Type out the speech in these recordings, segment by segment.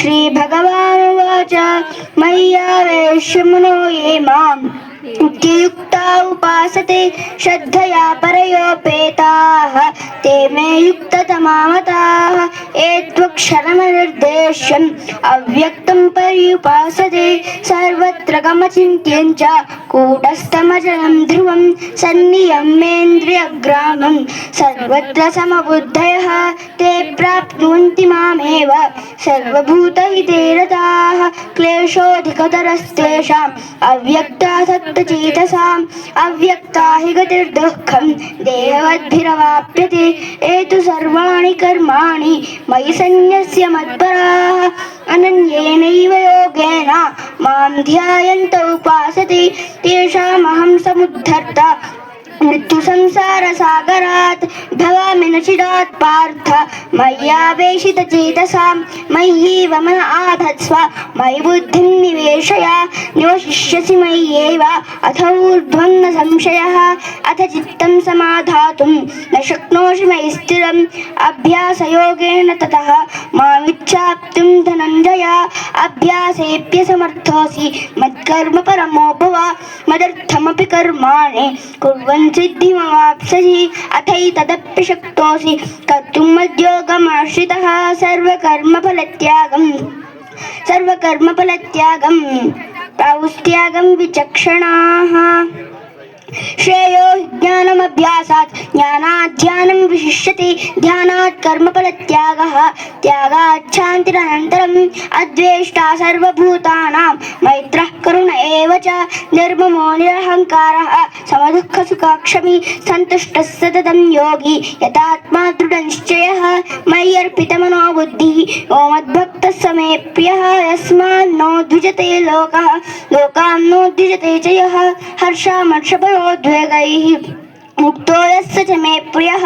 श्रीभगवानुवाच मय्यावेश्य मनो ये माम् युक्ता उपासते श्रद्धया परयोपेताः ते मे युक्ततमा मताः ये त्वक्षरमनिर्देश्यम् अव्यक्तं पर्युपासते सर्वत्र गमचिन्त्यं च कूटस्थमचलं ध्रुवं सन्नियम्येन्द्रियग्रामं सर्वत्र समबुद्धयः ते प्राप्नुवन्ति मामेव सर्वभूतहिते रताः क्लेशोऽधिकतरस्तेषाम् अव्यक्तासक्तचेतसाम् अव्यक्ता हि गतिर्दुःखं देहवद्भिरवाप्यते ये तु सर्वाणि कर्माणि मयि सन्न्यस्य मत्पराः अनन्येनैव योगेन मां ध्यायन्त उपासते तेषामहं समुद्धर्ता मृत्युसंसारसागरात् भवामि न चिरात् पार्थ मय्यावेशितचेतसां मय्येव मन आधत्स्व मयि बुद्धिं निवेशय निवशिष्यसि मय्येव अथ ऊर्ध्वं न संशयः अथ चित्तं समाधातुं न शक्नोषि मयि स्थिरम् अभ्यासयोगेन ततः मामिच्छाप्तुं धनञ्जय अभ्यासेऽप्यसमर्थोऽसि मत्कर्म परमो भव मदर्थमपि कर्माणि कुर्वन् सिद्धिमवाप्स्यसि अथैतदपि शक्तोऽसि कर्तुं मद्योगमाश्रितः सर्वकर्मफलत्यागं प्राहुस्त्यागं विचक्षणाः श्रेयो ज्ञानमभ्यासात् ज्ञानात् ध्यानं विशिष्यते ध्यानात् कर्मफलत्यागः त्यागात् शान्तिरनन्तरम् अद्वेष्टा सर्वभूतानां मैत्रः करुण एव च निर्ममो निरहङ्कारः समदुःखसुखाक्षमी सन्तुष्टः सततं योगी यतात्मा दृढनिश्चयः मय्यर्पितमनो बुद्धिः यो मद्भक्तः स मे प्रियः यस्मान्नो द्विजते लोकः लोकान्नो द्विजते च यः हर्षामर्षभयोद्वेगैः मुक्तो यस्य च मे प्रियः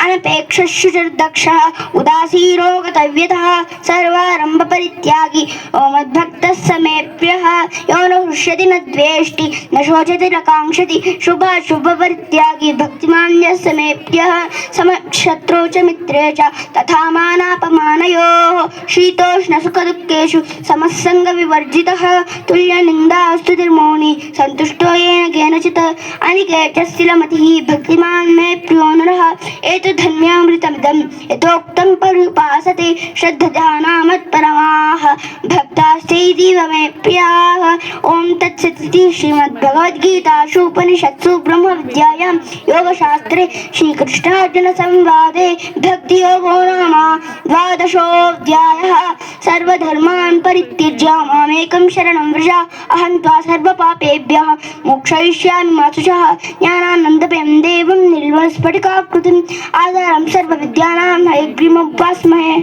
अनपेक्षः शुचिर्दक्षः उदासीनो गतव्यतः सर्वारम्भपरित्यागी ओ मद्भक्तः स मे प्रियः यो न हृष्यति न द्वेष्टि न शोचति न काङ्क्षति शुभाशुभपरित्यागी भक्तिमान् यस्य मे प्रियः समशत्रौ च मित्रे च तथा मानापमानयोः शीतोष्णसुखदुःखेषु समस्सङ्गविवर्जितः तुल्यनिन्दास्तुतिर्मौनी सन्तुष्टो येन केनचित् अनिकेतस्थिरमतिः भक्तिमान् मे प्रियो नरः एतद्धन्यामृतमिदं यथोक्तं पर्युपासते श्रद्धधाना मत्परमाः भक्तास्तेतीव मे प्रियाः ॐ तत्सदिति श्रीमद्भगवद्गीतासु उपनिषत्सु ब्रह्मविद्यायां योगशास्त्रे श्रीकृष्णार्जुनसंवादे भक्तियोगो नाम द्वादशोऽध्यायः सर्वधर्मान् परित्यज्य मामेकं शरणं व्रज अहं त्वा सर्वपापेभ्यः मोक्षयिष्यामि मा शुचः ज्ञानानन्दमयं देवं निर्मलस्फटिकाकृतिम् आधारं सर्वविद्यानां हयग्रीवमुपास्महे।